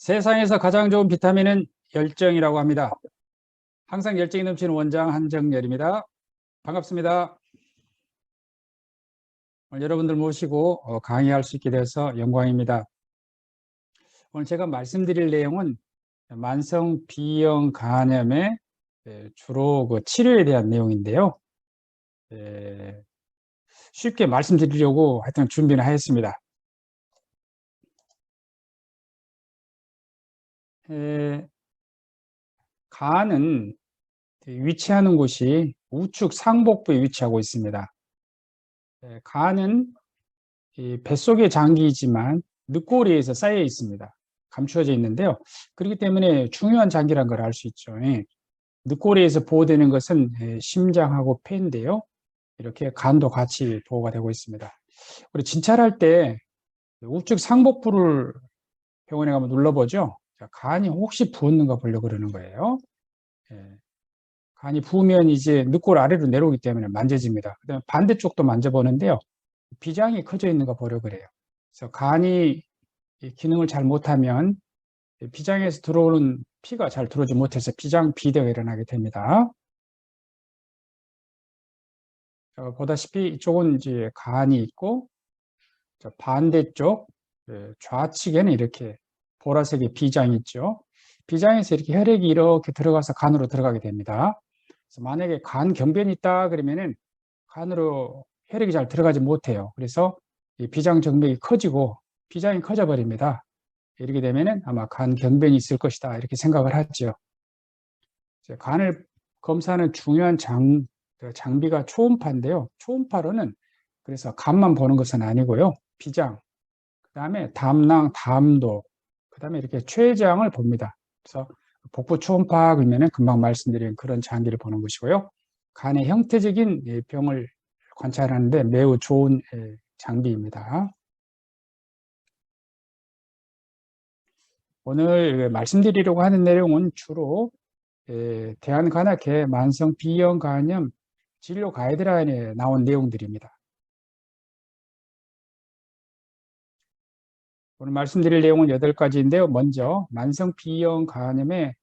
세상에서 가장 좋은 비타민은 열정이라고 합니다. 항상 열정이 넘치는 원장 한정열입니다. 반갑습니다. 오늘 여러분들 모시고 강의할 수 있게 돼서 영광입니다. 오늘 제가 말씀드릴 내용은 만성 B형 간염의 주로 그 치료에 대한 내용인데요. 쉽게 말씀드리려고 하여튼 준비를 하였습니다. 간은 위치하는 곳이 우측 상복부에 위치하고 있습니다. 간은 뱃속의 장기이지만 늑골이에서 쌓여 있습니다. 감추어져 있는데요. 그렇기 때문에 중요한 장기란 걸 알 수 있죠. 늑골이에서 보호되는 것은 심장하고 폐인데요. 이렇게 간도 같이 보호가 되고 있습니다. 우리 진찰할 때 우측 상복부를 병원에 가면 눌러보죠. 간이 혹시 부었는가 보려고 그러는 거예요. 간이 부으면 이제 늑골 아래로 내려오기 때문에 만져집니다. 그다음에 반대쪽도 만져보는데요. 비장이 커져 있는가 보려고 그래요. 그래서 간이 기능을 잘 못하면 비장에서 들어오는 피가 잘 들어오지 못해서 비장 비대가 일어나게 됩니다. 보다시피 이쪽은 이제 간이 있고 반대쪽 좌측에는 이렇게 보라색의 비장이 있죠. 비장에서 이렇게 혈액이 이렇게 들어가서 간으로 들어가게 됩니다. 그래서 만약에 간 경변이 있다 그러면은 간으로 혈액이 잘 들어가지 못해요. 그래서 이 비장 정맥이 커지고 비장이 커져 버립니다. 이렇게 되면은 아마 간 경변이 있을 것이다 이렇게 생각을 하죠. 간을 검사하는 중요한 장비가 초음파인데요. 초음파로는 그래서 간만 보는 것은 아니고요. 비장, 그 다음에 담낭, 담도, 그 다음에 이렇게 췌장을 봅니다. 그래서 복부 초음파 그러면은 금방 말씀드린 그런 장기를 보는 것이고요. 간의 형태적인 병을 관찰하는데 매우 좋은 장비입니다. 오늘 말씀드리려고 하는 내용은 주로 대한간학회 만성 B형 간염 진료 가이드라인에 나온 내용들입니다. 오늘 말씀드릴 내용은 8가지인데요. 먼저 만성 B형 간염의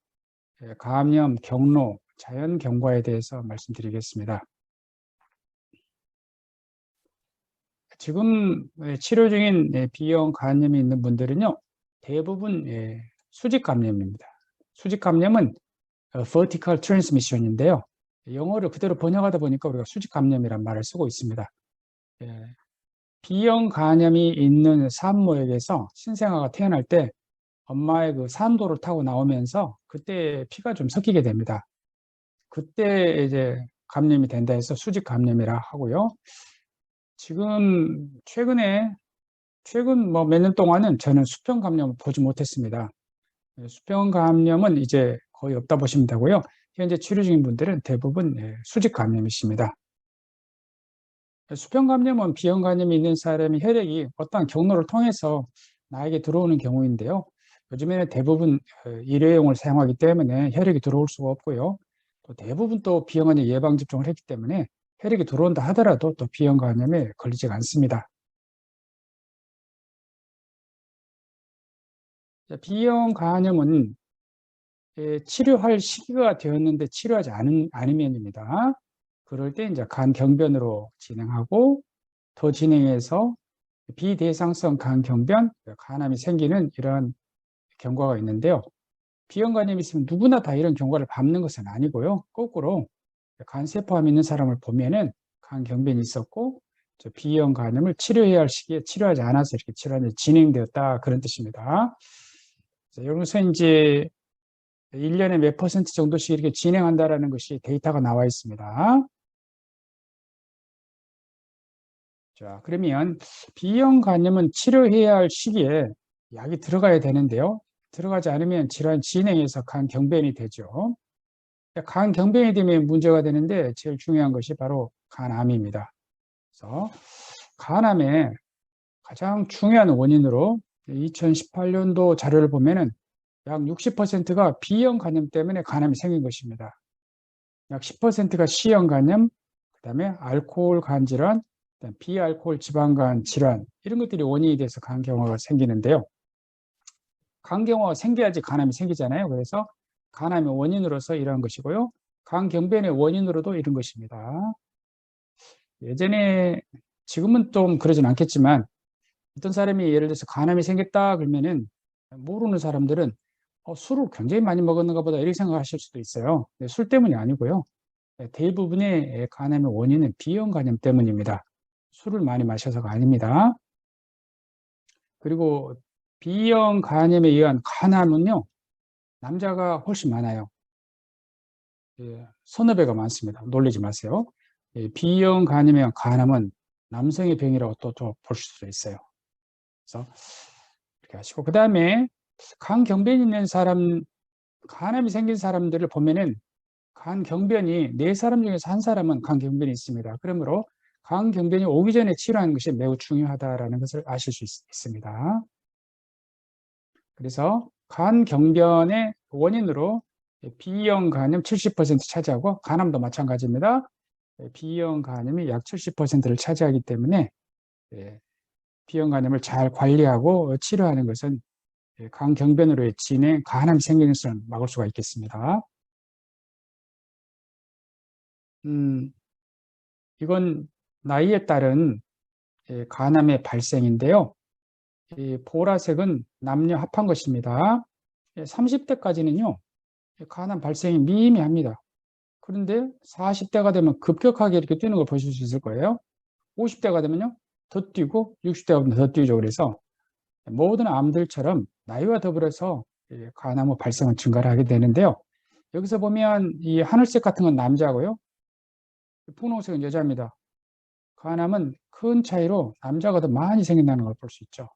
감염 경로, 자연 경과에 대해서 말씀드리겠습니다. 지금 치료 중인 B형 간염이 있는 분들은요, 대부분 수직 감염입니다. 수직 감염은 vertical transmission인데요. 영어를 그대로 번역하다 보니까 우리가 수직 감염이란 말을 쓰고 있습니다. B형 간염이 있는 산모에게서 신생아가 태어날 때 엄마의 그 산도를 타고 나오면서 그때 피가 좀 섞이게 됩니다. 그때 이제 감염이 된다 해서 수직 감염이라 하고요. 지금 최근 뭐 몇 년 동안은 저는 수평 감염을 보지 못했습니다. 수평 감염은 이제 거의 없다 보시면 되고요. 현재 치료 중인 분들은 대부분 수직 감염이십니다. 수평 감염은 B형 감염이 있는 사람이 혈액이 어떠한 경로를 통해서 나에게 들어오는 경우인데요. 요즘에는 대부분 일회용을 사용하기 때문에 혈액이 들어올 수가 없고요. 또 대부분 또 B형 간염 예방 접종을 했기 때문에 혈액이 들어온다 하더라도 또 B형 간염에 걸리지가 않습니다. B형 간염은 치료할 시기가 되었는데 치료하지 않으면입니다. 그럴 때 이제 간 경변으로 진행하고 더 진행해서 비대상성 간 경변, 간암이 생기는 이런 경과가 있는데요. B형 간염이 있으면 누구나 다 이런 경과를 밟는 것은 아니고요. 거꾸로 간세포암 있는 사람을 보면은 간 경변이 있었고 B형 간염을 치료해야 할 시기에 치료하지 않아서 이렇게 질환이 진행되었다 그런 뜻입니다. 여기서 이제 1년에 몇 퍼센트 정도씩 이렇게 진행한다라는 것이 데이터가 나와 있습니다. 자, 그러면 B형 간염은 치료해야 할 시기에 약이 들어가야 되는데요. 들어가지 않으면 질환 진행해서 간 경변이 되죠. 간 경변이 되면 문제가 되는데 제일 중요한 것이 바로 간암입니다. 그래서 간암의 가장 중요한 원인으로 2018년도 자료를 보면은 약 60%가 B형 간염 때문에 간암이 생긴 것입니다. 약 10%가 C형 간염, 그 다음에 알코올 간 질환, 비알코올 지방간 질환 이런 것들이 원인이 돼서 간 경화가 생기는데요. 간경화가 생겨야지 간암이 생기잖아요. 그래서 간암의 원인으로서 이러한 것이고요. 간경변의 원인으로도 이런 것입니다. 예전에, 지금은 좀 그러진 않겠지만 어떤 사람이 예를 들어서 간암이 생겼다 그러면은 모르는 사람들은 술을 굉장히 많이 먹었는가 보다 이렇게 생각하실 수도 있어요. 술 때문이 아니고요. 대부분의 간암의 원인은 B형 간염 때문입니다. 술을 많이 마셔서가 아닙니다. 그리고 B형 간염에 의한 간암은요, 남자가 훨씬 많아요. 서너 배가 많습니다. 놀라지 마세요. B형 간염에 의한 간암은 남성의 병이라고 또 볼 수도 있어요. 그래서 이렇게 하시고, 그 다음에 간경변이 있는 사람, 간암이 생긴 사람들을 보면은 간경변이 4사람 중에서 1사람은 간경변이 있습니다. 그러므로 간경변이 오기 전에 치료하는 것이 매우 중요하다는 것을 아실 수 있습니다. 그래서 간경변의 원인으로 B형 간염 70% 차지하고 간암도 마찬가지입니다. B형 간염이 약 70%를 차지하기 때문에 B형 간염을 잘 관리하고 치료하는 것은 간경변으로의 진행, 간암이 생기는 것을 막을 수가 있겠습니다. 이건 나이에 따른 간암의 발생인데요. 이 보라색은 남녀 합한 것입니다. 30대까지는요, 간암 발생이 미미합니다. 그런데 40대가 되면 급격하게 이렇게 뛰는 걸 보실 수 있을 거예요. 50대가 되면요, 더 뛰고 60대가 되면 더 뛰죠. 그래서 모든 암들처럼 나이와 더불어서 간암의 발생은 증가를 하게 되는데요. 여기서 보면 이 하늘색 같은 건 남자고요. 분홍색은 여자입니다. 간암은 큰 차이로 남자가 더 많이 생긴다는 걸 볼 수 있죠.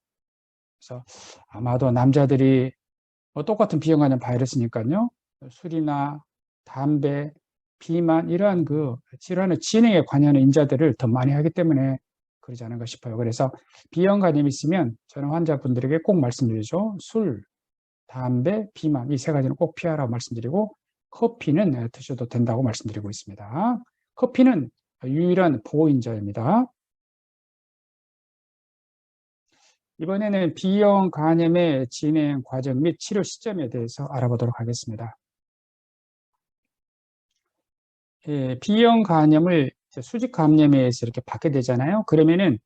그래서 아마도 남자들이 똑같은 B형 간염 바이러스니까요. 술이나 담배, 비만 이러한 그 질환의 진행에 관여하는 인자들을 더 많이 하기 때문에 그러지 않은가 싶어요. 그래서 B형 간염이 있으면 저는 환자분들에게 꼭 말씀드리죠. 술, 담배, 비만 이 3가지는 꼭 피하라고 말씀드리고 커피는 드셔도 된다고 말씀드리고 있습니다. 커피는 유일한 보호인자입니다. 이번에는 B형 간염의 진행 과정 및 치료 시점에 대해서 알아보도록 하겠습니다. B형 간염을 수직 감염에 의해서 이렇게 받게 되잖아요. 그러면은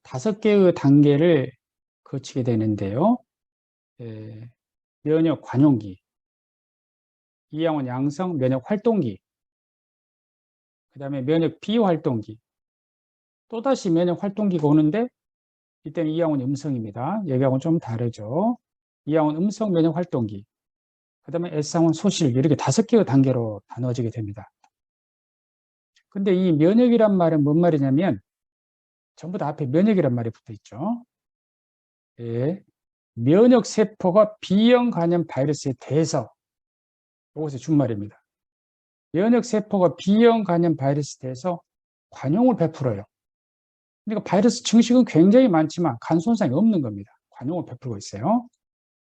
5개의 단계를 거치게 되는데요. 면역 관용기, E양원 양성 면역 활동기, 그 다음에 면역 비활동기, 또다시 면역 활동기가 오는데 이때는 E양원 음성입니다. 여기하고는 좀 다르죠. E양원 음성 면역 활동기, 그 다음에 S양원 소실기 이렇게 5개의 단계로 나눠지게 됩니다. 근데 이 면역이란 말은 뭔 말이냐면 전부 다 앞에 면역이란 말이 붙어 있죠. 면역 세포가 B형 간염 바이러스에 대해서 이것이 준말입니다. 면역 세포가 B형 간염 바이러스에 대해서 관용을 베풀어요. 그러니까 바이러스 증식은 굉장히 많지만 간 손상이 없는 겁니다. 관용을 베풀고 있어요.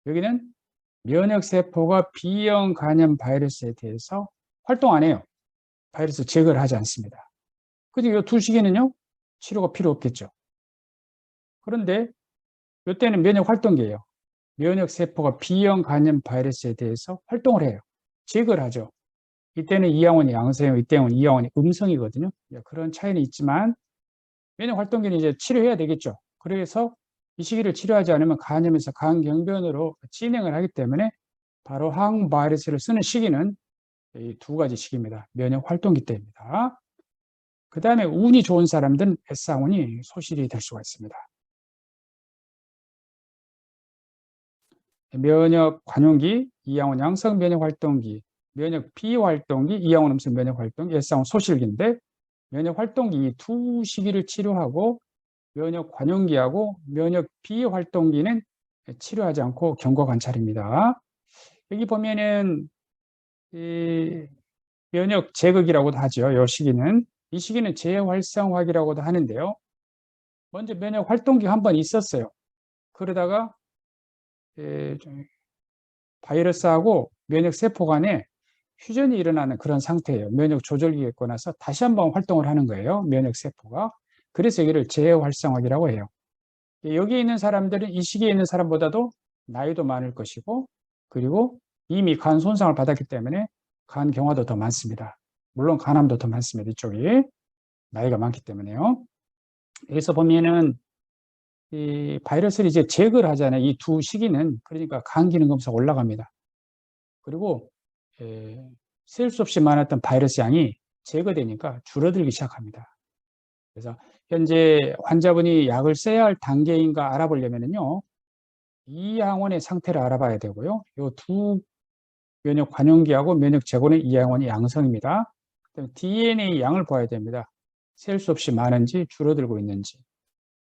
여기는 면역 세포가 B형 간염 바이러스에 대해서 활동 안 해요. 바이러스 제거를 하지 않습니다. 그래서 이 두 시기는요, 치료가 필요 없겠죠. 그런데 이때는 면역 활동기예요. 면역 세포가 B형 간염 바이러스에 대해서 활동을 해요. 제거를 하죠. 이때는 E양원이 양성이고 이때는 E양원이 음성이거든요. 그런 차이는 있지만 면역 활동기는 이제 치료해야 되겠죠. 그래서 이 시기를 치료하지 않으면 간염에서 간경변으로 진행을 하기 때문에 바로 항바이러스를 쓰는 시기는 이 2가지 시기입니다. 면역 활동기 때입니다. 그 다음에 운이 좋은 사람들은 S양원이 소실이 될 수가 있습니다. 면역 관용기, E양원 양성 면역 활동기, 면역 비활동기, E양원 음성 면역 활동기, S양원 소실기인데 면역 활동기 이 2 시기를 치료하고 면역 관용기하고 면역 비활동기는 치료하지 않고 경과 관찰입니다. 여기 보면은 이 면역 제거기라고도 하죠. 이 시기는. 이 시기는 재활성화기라고도 하는데요. 먼저 면역 활동기가 한번 있었어요. 그러다가 바이러스하고 면역 세포 간에 휴전이 일어나는 그런 상태예요. 면역 조절기가 있고 나서 다시 한번 활동을 하는 거예요. 면역 세포가. 그래서 여기를 재활성화기라고 해요. 여기 있는 사람들은 이 시기에 있는 사람보다도 나이도 많을 것이고, 그리고 이미 간 손상을 받았기 때문에 간 경화도 더 많습니다. 물론 간암도 더 많습니다. 이쪽이 나이가 많기 때문에요. 여기서 보면은 이 바이러스를 이제 제거를 하잖아요. 이 두 시기는 그러니까 간 기능 검사가 올라갑니다. 그리고 셀 수 없이 많았던 바이러스 양이 제거되니까 줄어들기 시작합니다. 그래서 현재 환자분이 약을 써야 할 단계인가 알아보려면요, 이 양원의 상태를 알아봐야 되고요. 이 두 면역 관용기하고 면역 제고는 이 양원이 양성입니다. DNA 양을 봐야 됩니다. 셀 수 없이 많은지 줄어들고 있는지.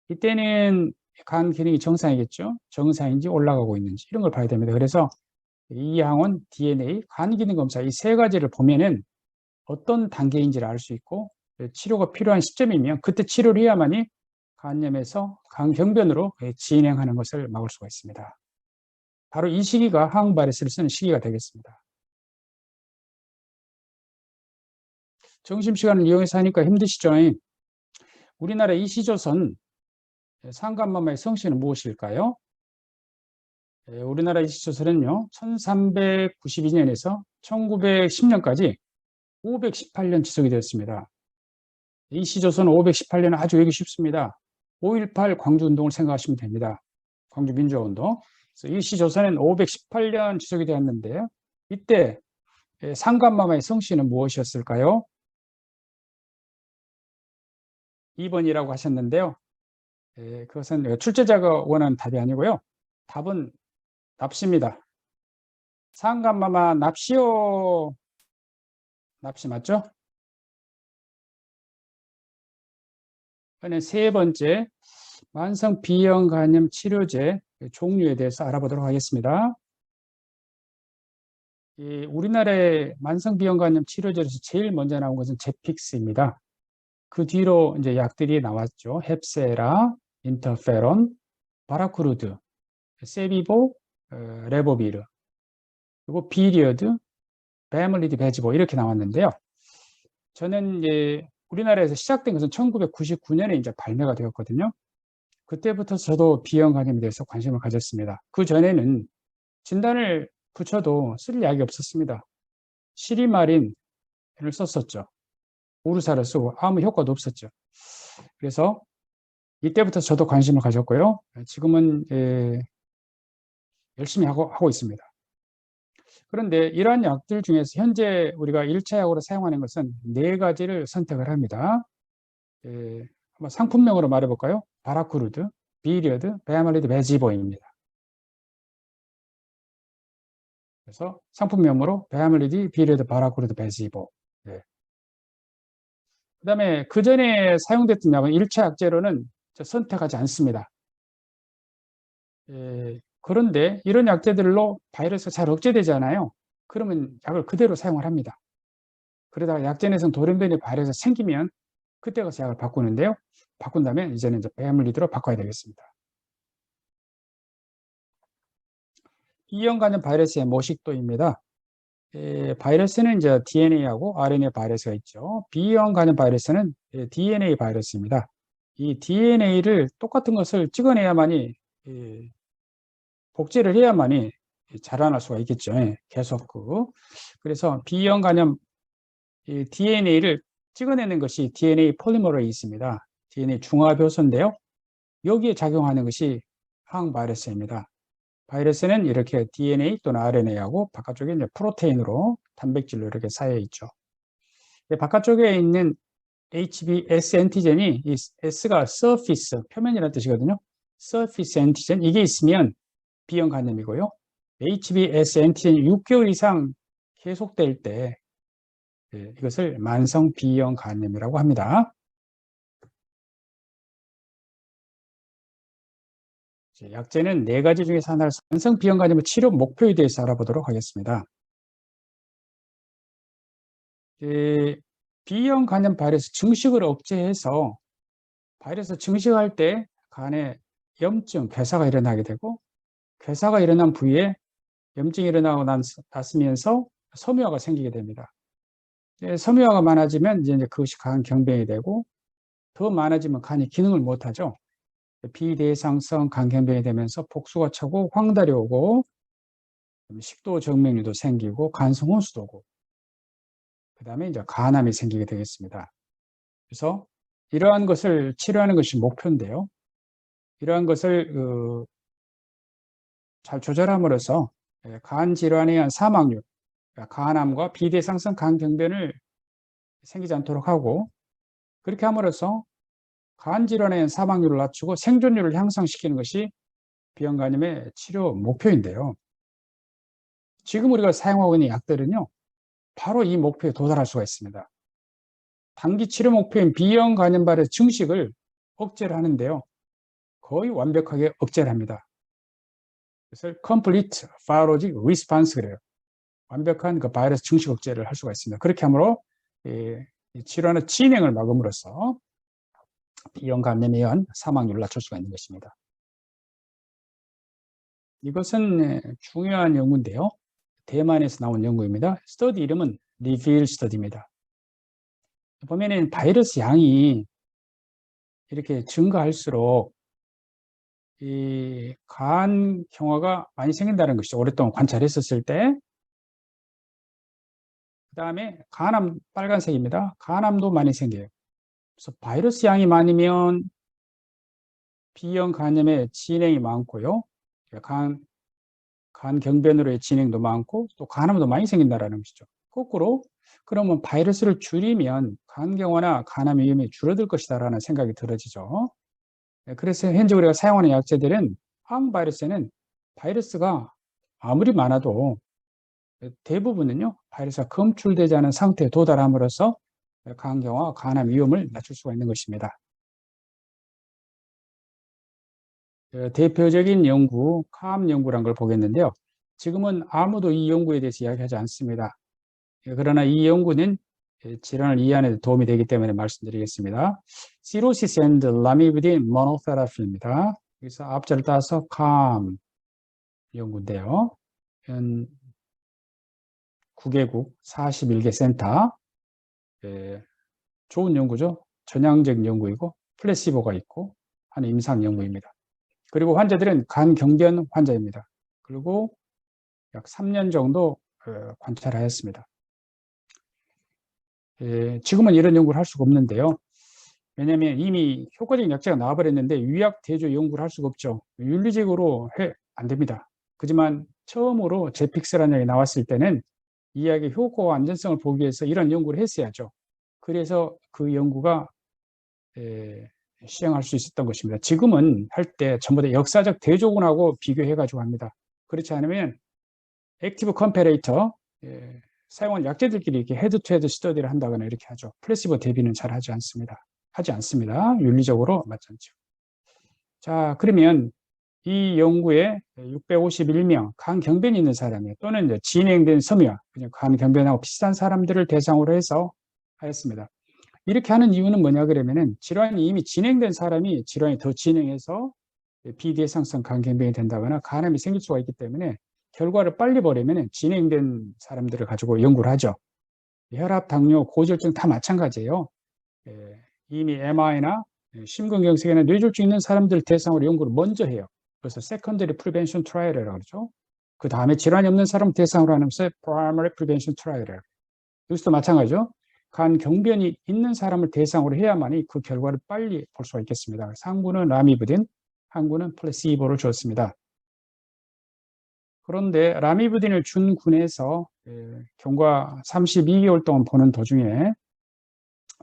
이때는 간 기능이 정상이겠죠. 정상인지 올라가고 있는지 이런 걸 봐야 됩니다. 그래서 이 양원, DNA, 간 기능 검사 이 세 가지를 보면은 어떤 단계인지를 알 수 있고 치료가 필요한 시점이면 그때 치료를 해야만이 간염에서 간경변으로 진행하는 것을 막을 수가 있습니다. 바로 이 시기가 항바이러스를 쓰는 시기가 되겠습니다. 점심시간을 이용해서 하니까 힘드시죠? 우리나라 이시조선 상간마마의 성씨는 무엇일까요? 우리나라 이시조선은요, 1392년에서 1910년까지 518년 지속이 되었습니다. 이시조선 518년은 아주 외우기 쉽습니다. 5.18 광주운동을 생각하시면 됩니다. 광주민주화운동. 이시조선은 518년 지속이 되었는데요. 이때 상간마마의 성씨는 무엇이었을까요? 2번이라고 하셨는데요. 그것은 출제자가 원하는 답이 아니고요. 답은 납시입니다. 상간마마 납시오. 납시 맞죠? 세 번째, 만성 B형 간염 치료제 종류에 대해서 알아보도록 하겠습니다. 우리나라의 만성 B형 간염 치료제로서 제일 먼저 나온 것은 제픽스입니다. 그 뒤로 이제 약들이 나왔죠. 헵세라, 인터페론, 바라쿠르드, 세비보, 레보비르, 그리고 비리어드, 베물리드 베지보 이렇게 나왔는데요. 저는 이제 우리나라에서 시작된 것은 1999년에 이제 발매가 되었거든요. 그때부터 저도 B형 간염에 대해서 관심을 가졌습니다. 그 전에는 진단을 붙여도 쓸 약이 없었습니다. 시리마린을 썼었죠. 우르사를 쓰고 아무 효과도 없었죠. 그래서 이때부터 저도 관심을 가졌고요. 지금은 열심히 하고 있습니다. 그런데 이러한 약들 중에서 현재 우리가 1차 약으로 사용하는 것은 4가지를 선택을 합니다. 한번 상품명으로 말해볼까요? 바라쿠르드, 비리어드, 베아말리드, 베지보입니다. 그래서 상품명으로 베아말리드, 비리어드, 바라쿠르드, 베지보. 그 다음에 그 전에 사용됐던 약은 1차 약제로는 선택하지 않습니다. 그런데 이런 약제들로 바이러스가 잘 억제되잖아요. 그러면 약을 그대로 사용을 합니다. 그러다가 약제 내성 돌연변이 바이러스가 생기면 그때 가서 약을 바꾸는데요. 바꾼 다음에 이제는 이제 베아밀리드로 바꿔야 되겠습니다. B형 간염 바이러스의 모식도입니다. 바이러스는 이제 DNA하고 RNA 바이러스가 있죠. B형 간염 바이러스는 DNA 바이러스입니다. 이 DNA를 똑같은 것을 찍어내야만이 복제를 해야만이 자라날 수가 있겠죠. 계속 그래서 B형 간염 DNA를 찍어내는 것이 DNA 폴리머레이즈입니다. DNA 중화효소인데요. 여기에 작용하는 것이 항바이러스입니다. 바이러스는 이렇게 DNA 또는 RNA하고 바깥쪽에 이제 프로테인으로 단백질로 이렇게 쌓여 있죠. 바깥쪽에 있는 HBs 엔티젠이 이 S가 surface 표면이라는 뜻이거든요. surface 엔티젠 이게 있으면 B형 간염이고요. HBs 엔티젠이 6개월 이상 계속될 때 이것을 만성 B형 간염이라고 합니다. 약제는 4가지 중에서 하나를 만성 B형 간염의 치료 목표에 대해서 알아보도록 하겠습니다. B형 간염 바이러스 증식을 억제해서 바이러스 증식할 때 간에 염증, 괴사가 일어나게 되고 괴사가 일어난 부위에 염증이 일어나고 났으면서 섬유화가 생기게 됩니다. 섬유화가 많아지면 이제 그것이 간 경변이 되고 더 많아지면 간이 기능을 못하죠. 비대상성 간경변이 되면서 복수가 차고 황달이 오고 식도 정맥류도 생기고 간성 혼수도 오고 그 다음에 이제 간암이 생기게 되겠습니다. 그래서 이러한 것을 치료하는 것이 목표인데요. 이러한 것을 잘 조절함으로써 간 질환에 의한 사망률, 간암과 비대상성 간경변을 생기지 않도록 하고 그렇게 함으로써 간 질환에 의한 사망률을 낮추고 생존율을 향상시키는 것이 비형간염의 치료 목표인데요. 지금 우리가 사용하고 있는 약들은요, 바로 이 목표에 도달할 수가 있습니다. 단기 치료 목표인 비형 간염발의 증식을 억제를 하는데요. 거의 완벽하게 억제를 합니다. 그래서 complete virologic response 그래요. 완벽한 그 바이러스 증식 억제를 할 수가 있습니다. 그렇게 함으로 이 치료는 진행을 막음으로써 비형 간염에 의한 사망률을 낮출 수가 있는 것입니다. 이것은 중요한 연구인데요. 대만에서 나온 연구입니다. 스터디 이름은 리빌 스터디입니다. 보면은 바이러스 양이 이렇게 증가할수록 이 간 경화가 많이 생긴다는 것이죠. 오랫동안 관찰했었을 때. 그 다음에 간암 빨간색입니다. 간암도 많이 생겨요. 그래서 바이러스 양이 많으면 비형 간염의 진행이 많고요. 간 경변으로의 진행도 많고 또 간암도 많이 생긴다는 것이죠. 거꾸로 그러면 바이러스를 줄이면 간경화나 간암 위험이 줄어들 것이다라는 생각이 들어지죠. 그래서 현재 우리가 사용하는 약제들은 항바이러스에는 바이러스가 아무리 많아도 대부분은요 바이러스가 검출되지 않은 상태에 도달함으로써 간경화, 간암 위험을 낮출 수가 있는 것입니다. 대표적인 연구, 캄 연구라는 걸 보겠는데요. 지금은 아무도 이 연구에 대해서 이야기하지 않습니다. 그러나 이 연구는 질환을 이해하는 데 도움이 되기 때문에 말씀드리겠습니다. 시로시스 앤드 라미브딘 모노테라피입니다. 여기서 앞자를 따서 캄 연구인데요. 9개국 41개 센터, 좋은 연구죠. 전향적 연구이고 플래시보가 있고 하는 임상 연구입니다. 그리고 환자들은 간경변 환자입니다. 그리고 약 3년 정도 관찰하였습니다. 지금은 이런 연구를 할 수가 없는데요. 왜냐하면 이미 효과적인 약제가 나와버렸는데 위약 대조 연구를 할 수가 없죠. 윤리적으로 안 됩니다. 하지만 처음으로 제픽스라는 약이 나왔을 때는 이 약의 효과와 안전성을 보기 위해서 이런 연구를 했어야죠. 그래서 그 연구가 시행할 수 있었던 것입니다. 지금은 할 때 전부 다 역사적 대조군하고 비교해가지고 합니다. 그렇지 않으면 액티브 컴패레이터 사용한 약제들끼리 이렇게 헤드 투 헤드 스터디를 한다거나 이렇게 하죠. 플래시보 대비는 잘 하지 않습니다. 윤리적으로 맞지 않죠. 자, 그러면 이 연구에 651명 간경변이 있는 사람이 또는 이제 진행된 섬유와 간경변하고 비슷한 사람들을 대상으로 해서 하였습니다. 이렇게 하는 이유는 뭐냐 그러면은 질환이 이미 진행된 사람이 질환이 더 진행해서 비대상성 간경변이 된다거나 간암이 생길 수가 있기 때문에 결과를 빨리 보려면 진행된 사람들을 가지고 연구를 하죠. 혈압, 당뇨, 고지혈증 다 마찬가지예요. 이미 MI나 심근경색이나 뇌졸중 있는 사람들 대상으로 연구를 먼저 해요. 그래서 세컨더리 프리벤션 트라이얼이라고 그러죠. 그 다음에 질환이 없는 사람 대상으로 하는 것을 프라이머리 프리벤션 트라이얼이라고. 여기서도 마찬가지죠. 간 경변이 있는 사람을 대상으로 해야만이 그 결과를 빨리 볼 수가 있겠습니다. 상구는 라미브딘, 항구는 플래시보를 줬습니다. 그런데 라미브딘을 준 군에서 경과 32개월 동안 보는 도중에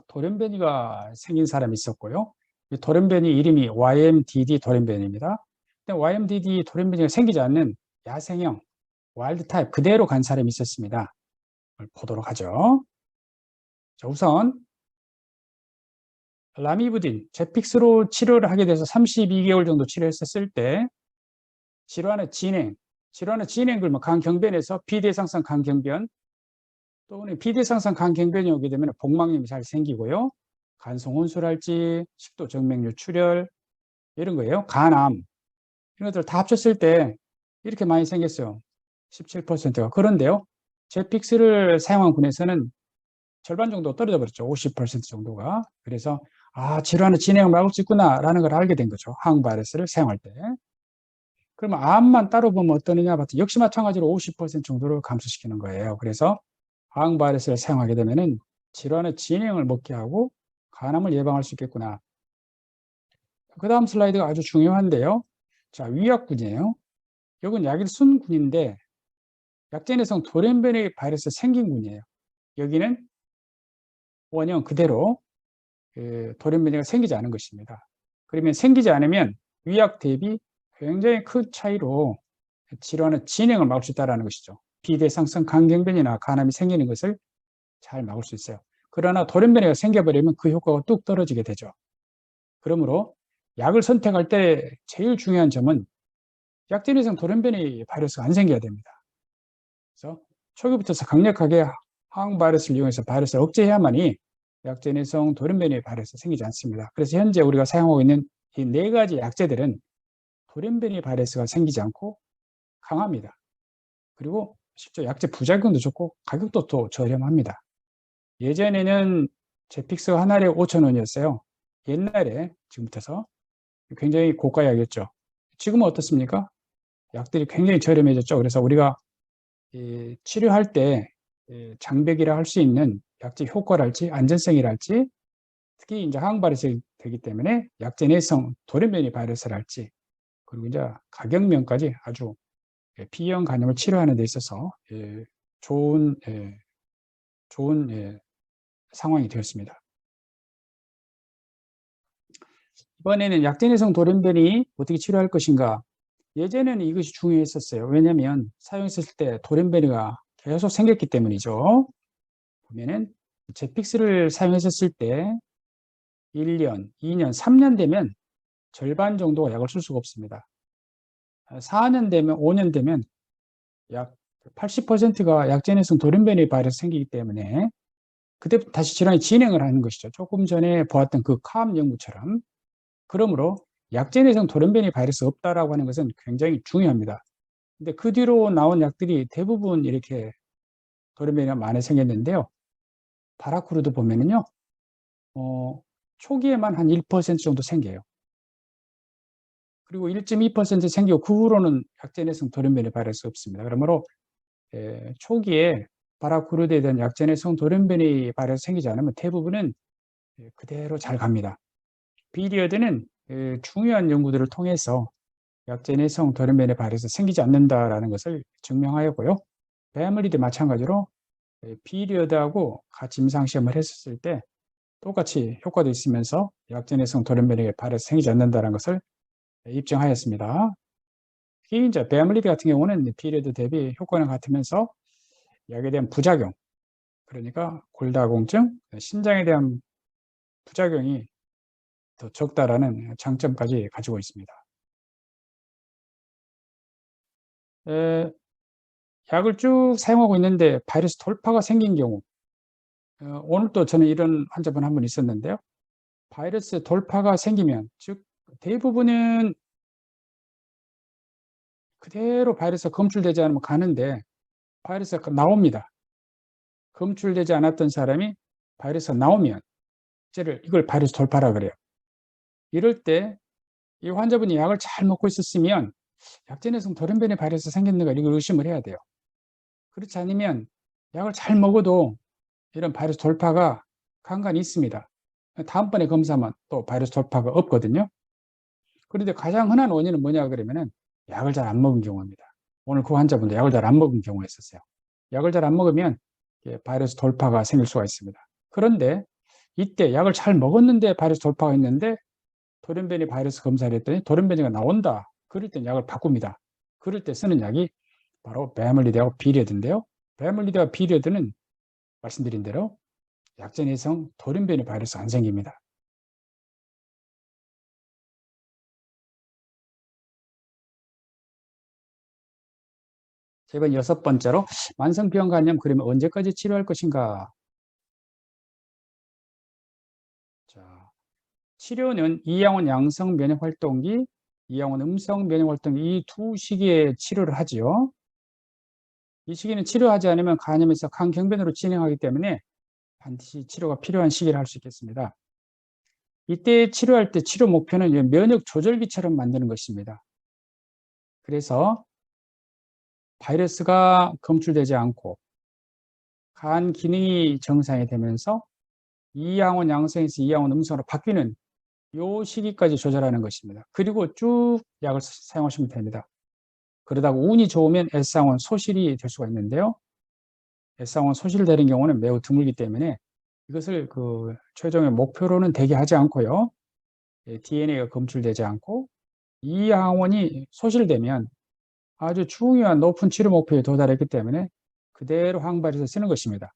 돌연변이가 생긴 사람이 있었고요. 이 돌연변이 이름이 YMDD 돌연변입니다. 근데 YMDD 돌연변이가 생기지 않는 야생형 와일드 타입 그대로 간 사람이 있었습니다. 보도록 하죠. 자, 우선 라미브딘, 제픽스로 치료를 하게 돼서 32개월 정도 치료했었을 때 질환의 진행 그러면 간경변에서 비대상성 간경변 또는 비대상성 간경변이 오게 되면 복막염이 잘 생기고요. 간성 혼술할지, 식도 정맥류 출혈 이런 거예요. 간암 이런 것들 다 합쳤을 때 이렇게 많이 생겼어요. 17%가. 그런데요. 제픽스를 사용한 군에서는 절반 정도 떨어져 버렸죠. 50% 정도가. 그래서 아, 질환의 진행을 막을 수 있구나라는 걸 알게 된 거죠. 항바이러스를 사용할 때. 그러면 암만 따로 보면 어떠느냐 봤더니 역시 마찬가지로 50% 정도를 감소시키는 거예요. 그래서 항바이러스를 사용하게 되면은 질환의 진행을 먹게 하고 간암을 예방할 수 있겠구나. 그 다음 슬라이드가 아주 중요한데요. 자, 위약군이에요. 이건 약일순군인데 약제내성 돌연변이 바이러스 생긴 군이에요. 여기는 원형 그대로 돌연변이가 생기지 않은 것입니다. 그러면 생기지 않으면 위약 대비 굉장히 큰 차이로 질환의 진행을 막을 수 있다는 것이죠. 비대상성 간경변이나 간암이 생기는 것을 잘 막을 수 있어요. 그러나 돌연변이가 생겨버리면 그 효과가 뚝 떨어지게 되죠. 그러므로 약을 선택할 때 제일 중요한 점은 약제내성 돌연변이 바이러스가 안 생겨야 됩니다. 그래서 초기부터 강력하게 항바이러스를 이용해서 바이러스를 억제해야만이 약제내성 돌연변이 바이러스가 생기지 않습니다. 그래서 현재 우리가 사용하고 있는 이 4가지 약제들은 돌연변이 바이러스가 생기지 않고 강합니다. 그리고 실제 약제 부작용도 좋고 가격도 또 저렴합니다. 예전에는 제픽스가 한 알에 5,000원이었어요. 옛날에 지금부터서 굉장히 고가약이었죠. 지금은 어떻습니까? 약들이 굉장히 저렴해졌죠. 그래서 우리가 치료할 때 장벽이라 할 수 있는 약제 효과랄지 안전성이랄지 특히 이제 항바이러스 되기 때문에 약제 내성 돌연변이 바이러스랄지 그리고 이제 가격면까지 아주 B형 간염을 치료하는 데 있어서 좋은 상황이 되었습니다. 이번에는 약제 내성 돌연변이 어떻게 치료할 것인가? 예전에는 이것이 중요했었어요. 왜냐하면 사용했을 때 돌연변이가 계속 생겼기 때문이죠. 보면은 제픽스를 사용했었을 때 1년, 2년, 3년 되면 절반 정도가 약을 쓸 수가 없습니다. 4년 되면, 5년 되면 약 80%가 약제내성 돌연변이 바이러스 생기기 때문에 그때부터 다시 질환이 진행을 하는 것이죠. 조금 전에 보았던 그 캄 연구처럼. 그러므로 약제내성 돌연변이 바이러스 없다라고 하는 것은 굉장히 중요합니다. 근데 그 뒤로 나온 약들이 대부분 이렇게 돌연변이가 많이 생겼는데요. 바라쿠르도 보면은요, 초기에만 한 1% 정도 생겨요. 그리고 1.2% 생기고 그 후로는 약제내성 돌연변이 바이러스 없습니다. 그러므로 초기에 바라쿠르드에 대한 약제내성 돌연변이 바이러스 생기지 않으면 대부분은 그대로 잘 갑니다. 비리어드는 중요한 연구들을 통해서 약제내성 돌연변이 바이러스 생기지 않는다라는 것을 증명하였고요. 배암리도 마찬가지로 비리어드하고 같이 임상시험을 했었을 때 똑같이 효과도 있으면서 약제내성 돌연변이 바이러스 생기지 않는다는 것을 입증하였습니다. 특히 이제 배암리드 같은 경우는 비리어드 대비 효과는 같으면서 약에 대한 부작용, 그러니까 골다공증, 신장에 대한 부작용이 더 적다라는 장점까지 가지고 있습니다. 약을 쭉 사용하고 있는데 바이러스 돌파가 생긴 경우, 오늘 또 저는 이런 환자분 한 분 있었는데요. 바이러스 돌파가 생기면, 즉 대부분은 그대로 바이러스가 검출되지 않으면 가는데 바이러스가 나옵니다. 검출되지 않았던 사람이 바이러스가 나오면 이걸 바이러스 돌파라 그래요. 이럴 때 이 환자분이 약을 잘 먹고 있었으면 약제내성 돌연변이 바이러스 생겼는가 이걸 의심을 해야 돼요. 그렇지 않으면 약을 잘 먹어도 이런 바이러스 돌파가 간간히 있습니다. 다음번에 검사하면 또 바이러스 돌파가 없거든요. 그런데 가장 흔한 원인은 뭐냐 그러면은 약을 잘 안 먹은 경우입니다. 오늘 그 환자분도 약을 잘 안 먹은 경우가 있었어요. 약을 잘 안 먹으면 바이러스 돌파가 생길 수가 있습니다. 그런데 이때 약을 잘 먹었는데 바이러스 돌파가 있는데 돌연변이 바이러스 검사를 했더니 돌연변이가 나온다. 그럴 땐 약을 바꿉니다. 그럴 때 쓰는 약이 바로 베아멀리드하고 비리어드인데요. 베아멀리드와 비리어드는 말씀드린 대로 약제내성 돌연변이 바이러스 안 생깁니다. 자, 이번 6번째로 만성병 간염 그러면 언제까지 치료할 것인가? 자, 치료는 이양원 양성 면역 활동기, 이양원 음성 면역 활동기 이 두 시기에 치료를 하지요. 이 시기는 치료하지 않으면 간염에서 간경변으로 진행하기 때문에 반드시 치료가 필요한 시기를 할 수 있겠습니다. 이때 치료할 때 치료 목표는 면역 조절기처럼 만드는 것입니다. 그래서 바이러스가 검출되지 않고 간 기능이 정상이 되면서 이항원 양성에서 이항원 음성으로 바뀌는 요 시기까지 조절하는 것입니다. 그리고 쭉 약을 사용하시면 됩니다. 그러다가 운이 좋으면 S항원 소실이 될 수가 있는데요. S항원 소실되는 경우는 매우 드물기 때문에 이것을 최종의 목표로는 되게 하지 않고요. DNA가 검출되지 않고 이항원이 소실되면 아주 중요한 높은 치료 목표에 도달했기 때문에 그대로 항바리에서 쓰는 것입니다.